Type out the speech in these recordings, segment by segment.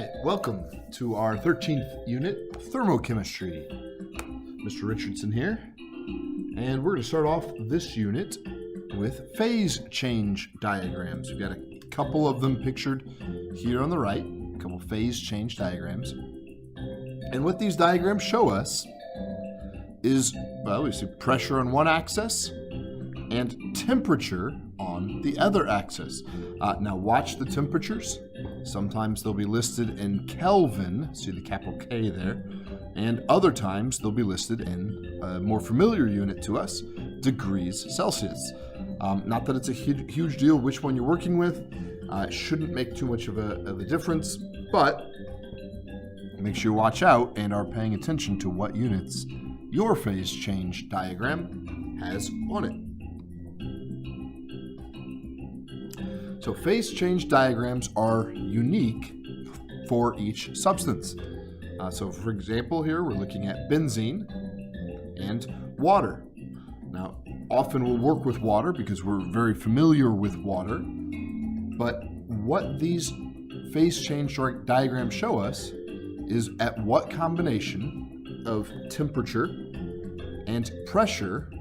right, welcome to our 13th unit, Thermochemistry. Mr. Richardson here, and we're going to start off this unit with phase change diagrams. We've got a couple of them pictured here on the right, a couple phase change diagrams. And what these diagrams show us is, well, we see pressure on one axis and temperature on the other axis. Now watch the temperatures. Sometimes they'll be listed in Kelvin, see the capital K there, and other times they'll be listed in a more familiar unit to us, degrees Celsius. Not that it's a huge deal which one you're working with. It shouldn't make too much of a difference, but make sure you watch out and are paying attention to what units your phase change diagram has on it. So phase change diagrams are unique for each substance. So for example, here we're looking at benzene and water. Now, often we'll work with water because we're very familiar with water, but what these phase change diagrams show us is at what combination of temperature and pressure,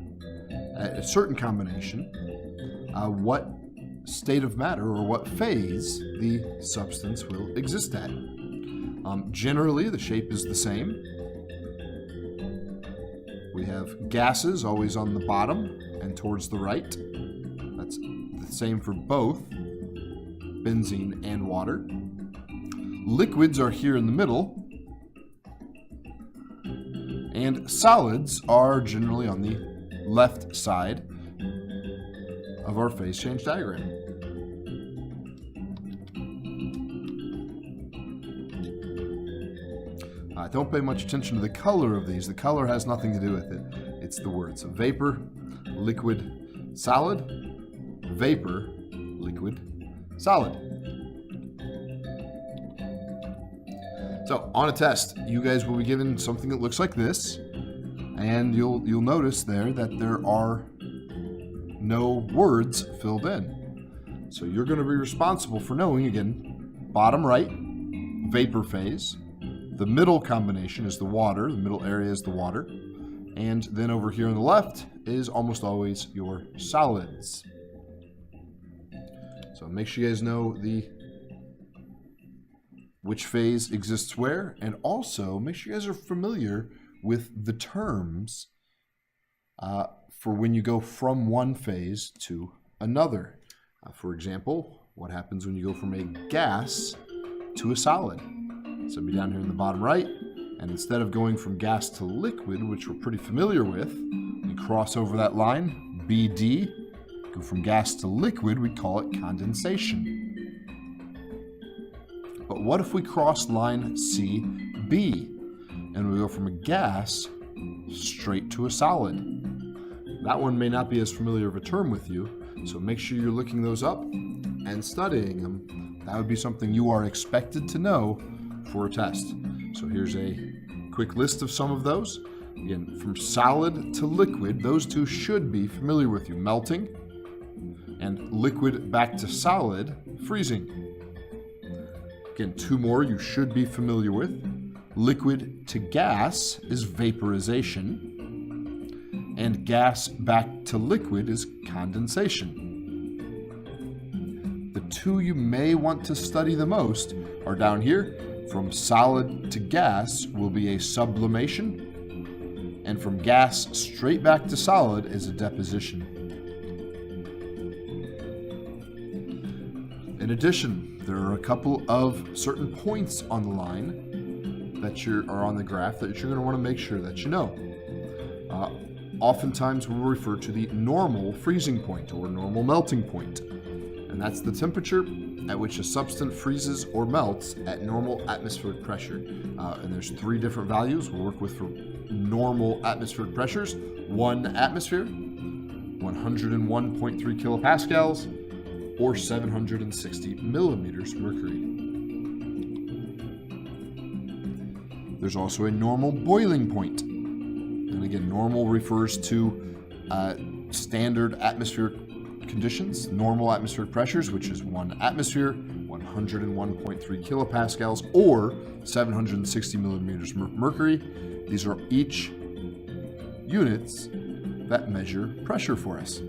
at a certain combination, what state of matter or what phase the substance will exist at. Generally, the shape is the same. We have gases always on the bottom and towards the right. That's the same for both benzene and water. Liquids are here in the middle, and solids are generally on the left side of our phase change diagram. Don't pay much attention to the color of these. The color has nothing to do with it. It's the words. So vapor, liquid, solid, vapor, liquid, solid. So on a test, you guys will be given something that looks like this, and you'll notice there that there are no words filled in. So you're going to be responsible for knowing, again, bottom right, vapor phase. The middle combination is the water, the middle area is the water. And then over here on the left is almost always your solids. So make sure you guys know which phase exists where, and also make sure you guys are familiar with the terms for when you go from one phase to another. For example, what happens when you go from a gas to a solid? So it'll be down here in the bottom right, and instead of going from gas to liquid, which we're pretty familiar with, we cross over that line, BD, go from gas to liquid, we call it condensation. But what if we cross line CB, and we go from a gas straight to a solid? That one may not be as familiar of a term with you, so make sure you're looking those up and studying them. That would be something you are expected to know for a test. So here's a quick list of some of those. Again, from solid to liquid, those two should be familiar with you. Melting, and liquid back to solid, freezing. Again, two more you should be familiar with. Liquid to gas is vaporization, and gas back to liquid is condensation. The two you may want to study the most are down here. From solid to gas will be a sublimation, and from gas straight back to solid is a deposition. In addition, there are a couple of certain points on the line that are on the graph that you're going to want to make sure that you know. Oftentimes we'll refer to the normal freezing point or normal melting point, and that's the temperature at which a substance freezes or melts at normal atmospheric pressure. And there's three different values we'll work with for normal atmospheric pressures. 1 atmosphere, 101.3 kilopascals, or 760 millimeters mercury. There's also a normal boiling point. And again, normal refers to standard atmospheric conditions, normal atmospheric pressures, which is 1 atmosphere, 100 101.3 kilopascals, or 760 millimeters of mercury. These are each units that measure pressure for us.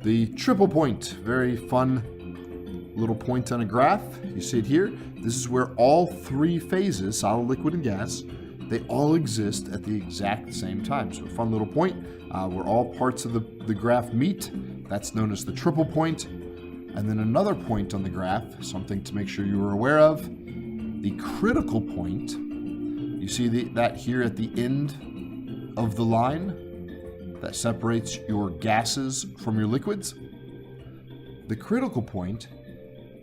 The triple point, very fun little point on a graph. You see it here. This is where all three phases, solid, liquid, and gas, they all exist at the exact same time. So a fun little point where all parts of the graph meet. That's known as the triple point. And then another point on the graph, something to make sure you are aware of, the critical point. You see that here at the end of the line that separates your gases from your liquids. The critical point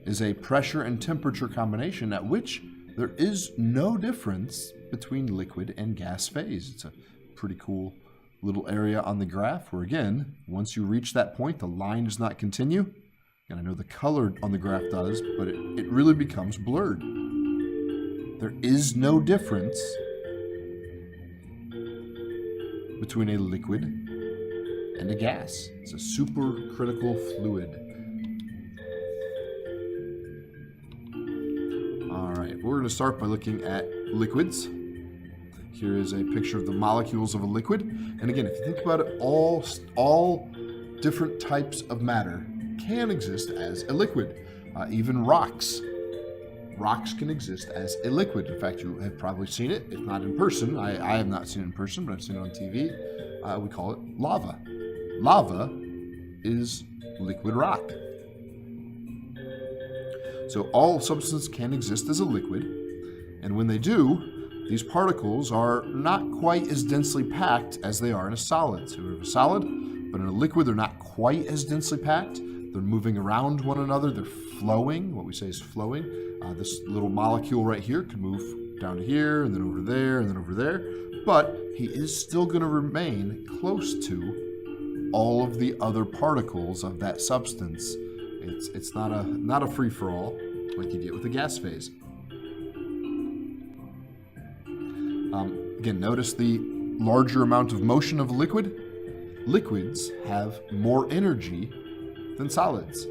is a pressure and temperature combination at which there is no difference between liquid and gas phase. It's a pretty cool little area on the graph where, again, once you reach that point, the line does not continue. And I know the color on the graph does, but it really becomes blurred. There is no difference between a liquid and a gas. It's a supercritical fluid. All right, we're going to start by looking at liquids. Here is a picture of the molecules of a liquid. And again, if you think about it, all different types of matter can exist as a liquid. Even rocks. Rocks can exist as a liquid. In fact, you have probably seen it, if not in person. I have not seen it in person, but I've seen it on TV. We call it lava. Lava is liquid rock. So all substances can exist as a liquid, and when they do, these particles are not quite as densely packed as they are in a solid. So we have a solid, but in a liquid, they're not quite as densely packed. They're moving around one another. They're flowing. What we say is flowing. This little molecule right here can move down to here, and then over there, and then over there. But he is still going to remain close to all of the other particles of that substance. It's not a free-for-all like you get with the gas phase. Again, notice the larger amount of motion of a liquid. Liquids have more energy than solids.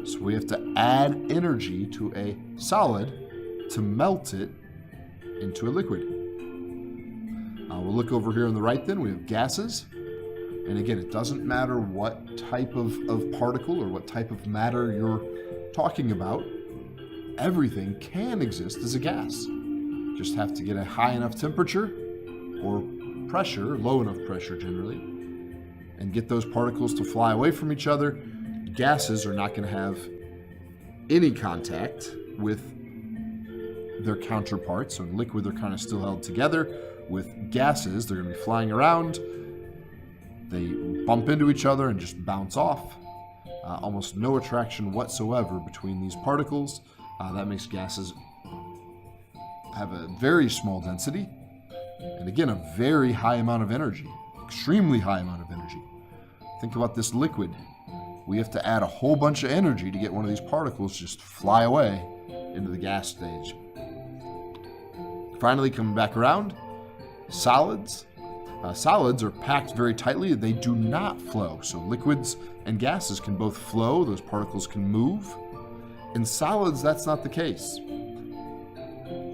So we have to add energy to a solid to melt it into a liquid. We'll look over here on the right then. We have gases. And again, it doesn't matter what type of particle or what type of matter you're talking about. Everything can exist as a gas. Just have to get a high enough temperature or pressure, low enough pressure generally, and get those particles to fly away from each other. Gases are not going to have any contact with their counterparts. So in liquid, they're kind of still held together. With gases, they're going to be flying around. They bump into each other and just bounce off. Almost no attraction whatsoever between these particles. That makes gases have a very small density. And again, a very high amount of energy. Extremely high amount of energy. Think about this liquid. We have to add a whole bunch of energy to get one of these particles just fly away into the gas stage. Finally, coming back around, solids. Solids are packed very tightly. They do not flow. So liquids and gases can both flow. Those particles can move. In solids, that's not the case.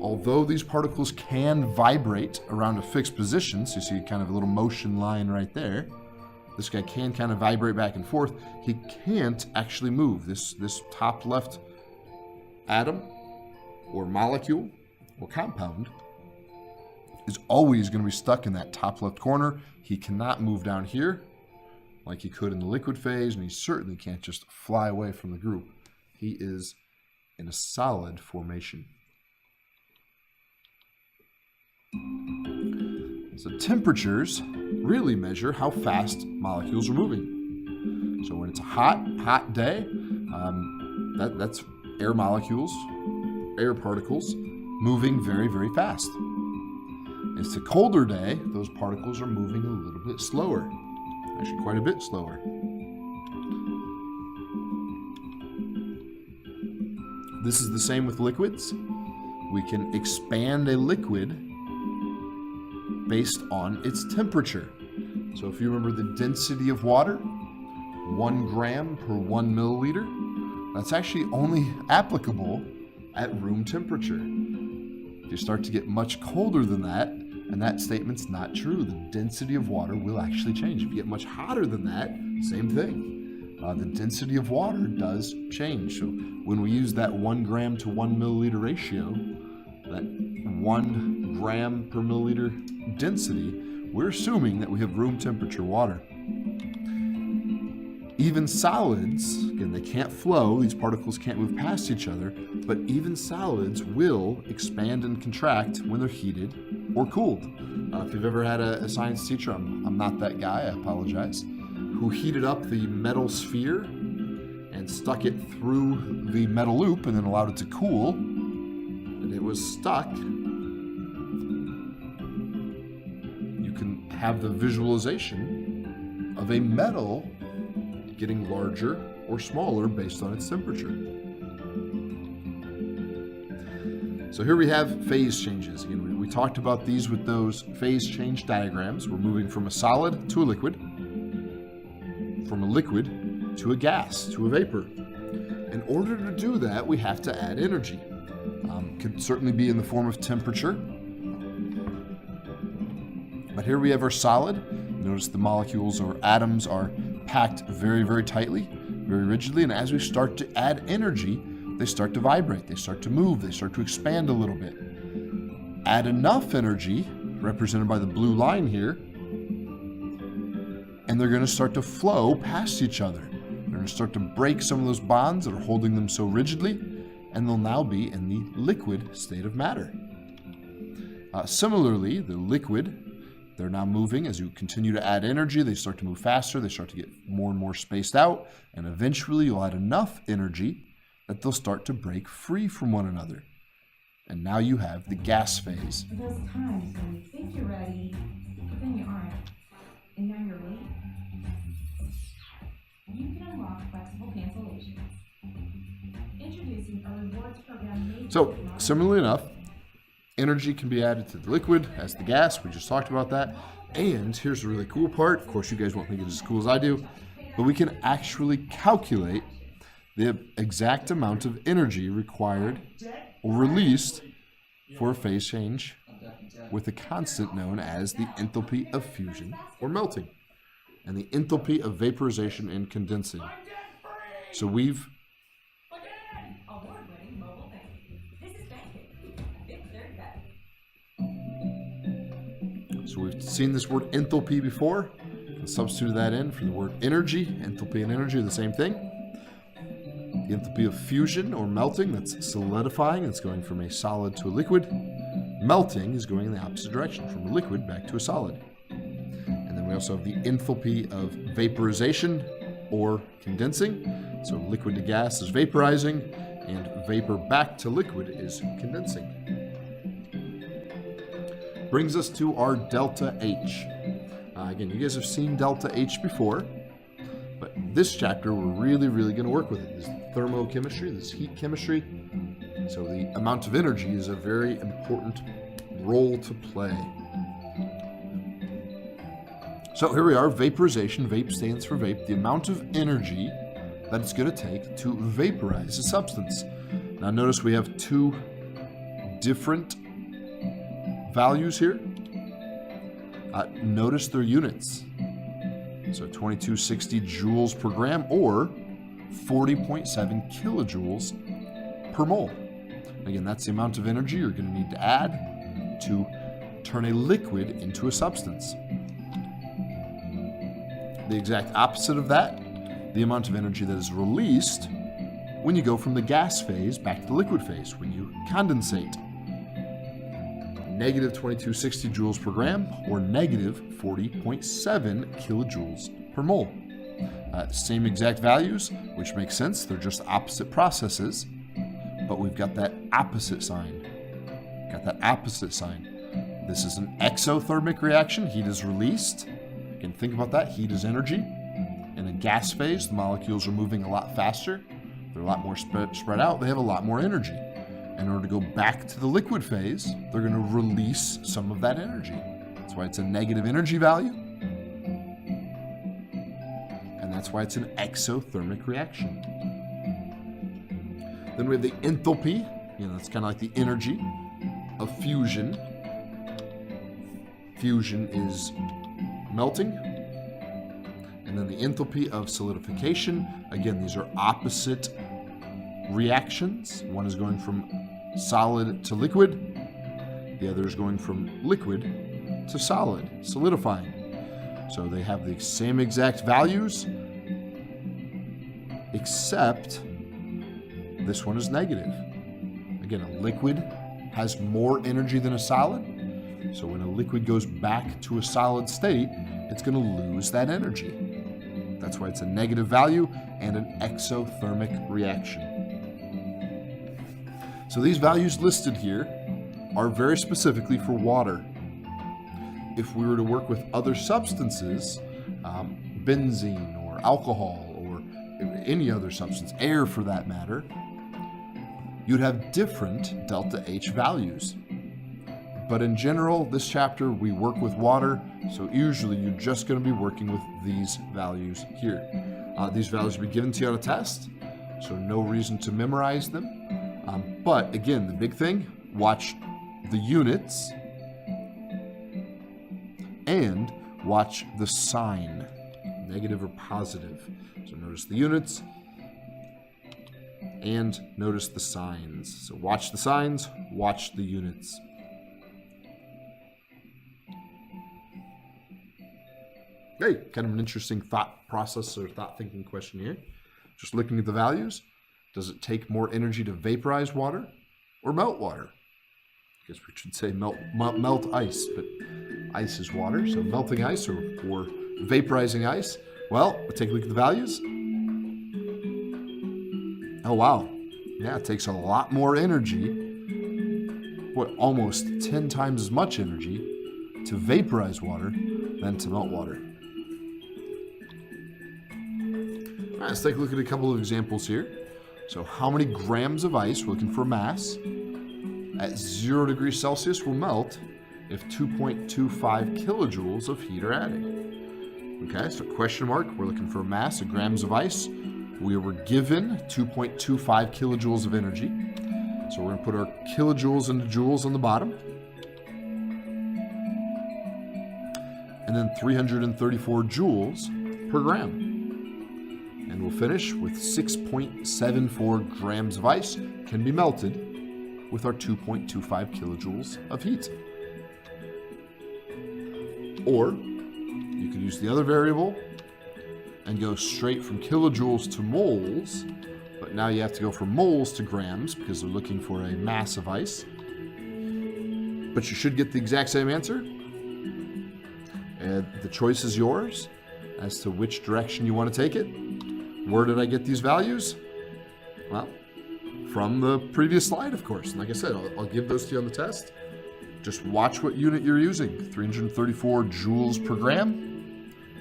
Although these particles can vibrate around a fixed position, so you see kind of a little motion line right there. This guy can kind of vibrate back and forth. He can't actually move. This top left atom or molecule or compound is always going to be stuck in that top left corner. He cannot move down here like he could in the liquid phase, and he certainly can't just fly away from the group. He is in a solid formation. So temperatures really measure how fast molecules are moving. So when it's a hot day, that's air molecules, air particles moving very, very fast. It's a colder day, those particles are moving a little bit slower, actually quite a bit slower. This is the same with liquids. We can expand a liquid based on its temperature. So if you remember the density of water, 1 gram per 1 milliliter, that's actually only applicable at room temperature. If you start to get much colder than that, and that statement's not true, the density of water will actually change. If you get much hotter than that, same thing. The density of water does change. So when we use that 1 gram to 1 milliliter ratio, that 1 gram per milliliter density, we're assuming that we have room temperature water. Even solids, again, they can't flow, these particles can't move past each other, but even solids will expand and contract when they're heated or cooled. If you've ever had a science teacher, I'm not that guy, I apologize, who heated up the metal sphere and stuck it through the metal loop and then allowed it to cool, and it was stuck, you can have the visualization of a metal getting larger or smaller based on its temperature. So here we have phase changes. Again, we talked about these with those phase change diagrams. We're moving from a solid to a liquid, from a liquid to a gas, to a vapor. In order to do that, we have to add energy. Could certainly be in the form of temperature. But here we have our solid. Notice the molecules or atoms are packed very, very tightly, very rigidly, and as we start to add energy, they start to vibrate, they start to move, they start to expand a little bit. Add enough energy, represented by the blue line here, and they're going to start to flow past each other. They're going to start to break some of those bonds that are holding them so rigidly, and they'll now be in the liquid state of matter. Similarly, the liquid, they're now moving. As you continue to add energy, they start to move faster, they start to get more and more spaced out, and eventually you'll add enough energy that they'll start to break free from one another. And now you have the gas phase. For those times when you think you're ready, but then you aren't, and now you're late, you can unlock flexible cancellations. Introducing a rewards program made So, similarly enough, energy can be added to the liquid as the gas. We just talked about that. And here's the really cool part. Of course, you guys won't think it's as cool as I do, but we can actually calculate the exact amount of energy required or released for a phase change with a constant known as the enthalpy of fusion or melting and the enthalpy of vaporization and condensing. So we've award-winning mobile banking. This is banking. It's their bet. So we've seen this word enthalpy before. And substitute that in for the word energy. Enthalpy and energy are the same thing. The enthalpy of fusion or melting, that's solidifying. It's going from a solid to a liquid. Melting is going in the opposite direction, from a liquid back to a solid. And then we also have the enthalpy of vaporization or condensing. So liquid to gas is vaporizing, and vapor back to liquid is condensing. Brings us to our delta H. Again, you guys have seen delta H before, but this chapter we're really going to work with it. This thermochemistry, this heat chemistry. So the amount of energy is a very important role to play. So here we are, vaporization. Vape stands for vape. The amount of energy that it's going to take to vaporize a substance. Now notice we have two different values here. Notice their units. So 2260 joules per gram or 40.7 kilojoules per mole. Again, that's the amount of energy you're going to need to add to turn a liquid into a substance. The exact opposite of that, the amount of energy that is released when you go from the gas phase back to the liquid phase, when you condensate. Negative 2260 joules per gram or negative 40.7 kilojoules per mole. Same exact values, which makes sense. They're just opposite processes, but we've got that opposite sign. This is an exothermic reaction. Heat is released. Again, think about that. Heat is energy. In a gas phase, the molecules are moving a lot faster. They're a lot more spread out. They have a lot more energy. In order to go back to the liquid phase, they're going to release some of that energy. That's why it's a negative energy value. And That's why it's an exothermic reaction. Then we have the enthalpy. That's kind of like the energy of fusion. Fusion is melting. And then the enthalpy of solidification. Again, these are opposite reactions. One is going from solid to liquid. The other is going from liquid to solid, solidifying. So they have the same exact values, except this one is negative. Again, a liquid has more energy than a solid. So when a liquid goes back to a solid state, it's going to lose that energy. That's why it's a negative value and an exothermic reaction. So these values listed here are very specifically for water. If we were to work with other substances, benzene or alcohol or any other substance, air for that matter, you'd have different delta H values. But in general, this chapter, we work with water, so usually you're just going to be working with these values here. These values will be given to you on a test, so no reason to memorize them. But again, the big thing, watch the units and watch the sign, negative or positive. So notice the units and notice the signs. So watch the signs, watch the units. Okay, kind of an interesting thought process or thought thinking question here. Just looking at the values, does it take more energy to vaporize water or melt water? I guess we should say melt ice, but ice is water, so melting ice or vaporizing ice. Well, we'll take a look at the values. Oh, wow. Yeah, it takes a lot more energy, almost 10 times as much energy to vaporize water than to melt water. All right, let's take a look at a couple of examples here. So how many grams of ice, we're looking for mass, at 0 degrees Celsius will melt if 2.25 kilojoules of heat are added? Okay, so question mark, we're looking for mass of grams of ice. We were given 2.25 kilojoules of energy. So we're going to put our kilojoules into joules on the bottom. And then 334 joules per gram. And we'll finish with 6.74 grams of ice can be melted with our 2.25 kilojoules of heat. Or you could use the other variable and go straight from kilojoules to moles, but now you have to go from moles to grams because they're looking for a mass of ice. But you should get the exact same answer. And the choice is yours as to which direction you want to take it. Where did I get these values? Well, from the previous slide, of course. And like I said, I'll give those to you on the test. Just watch what unit you're using. 334 joules per gram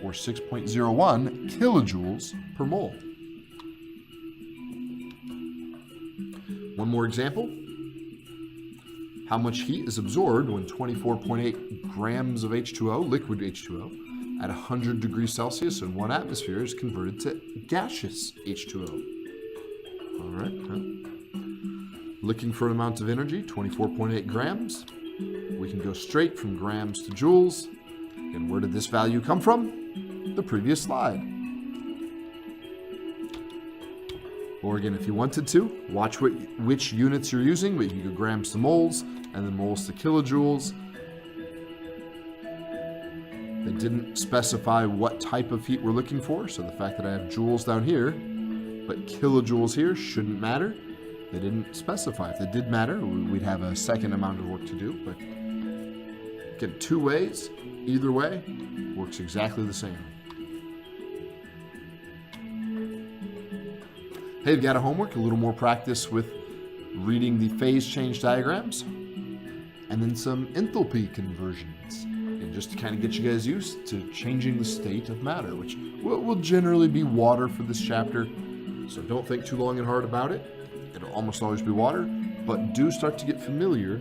or 6.01 kilojoules per mole. One more example. How much heat is absorbed when 24.8 grams of H2O, liquid H2O, at 100 degrees Celsius in 1 atmosphere is converted to gaseous H2O? All right. Looking for an amount of energy, 24.8 grams. We can go straight from grams to joules. And where did this value come from? The previous slide. Or again, if you wanted to, watch which units you're using, but you can go grams to moles, and then moles to kilojoules. They didn't specify what type of heat we're looking for, so the fact that I have joules down here, but kilojoules here shouldn't matter. They didn't specify. If they did matter, we'd have a second amount of work to do, but again, two ways, either way, works exactly the same. Hey, you've got a homework, a little more practice with reading the phase change diagrams, and then some enthalpy conversions, and just to kind of get you guys used to changing the state of matter, which will generally be water for this chapter, so don't think too long and hard about it. It'll almost always be water, but do start to get familiar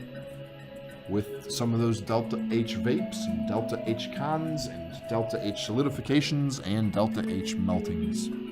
with some of those delta H vapes and delta H cons and delta H solidifications and delta H meltings.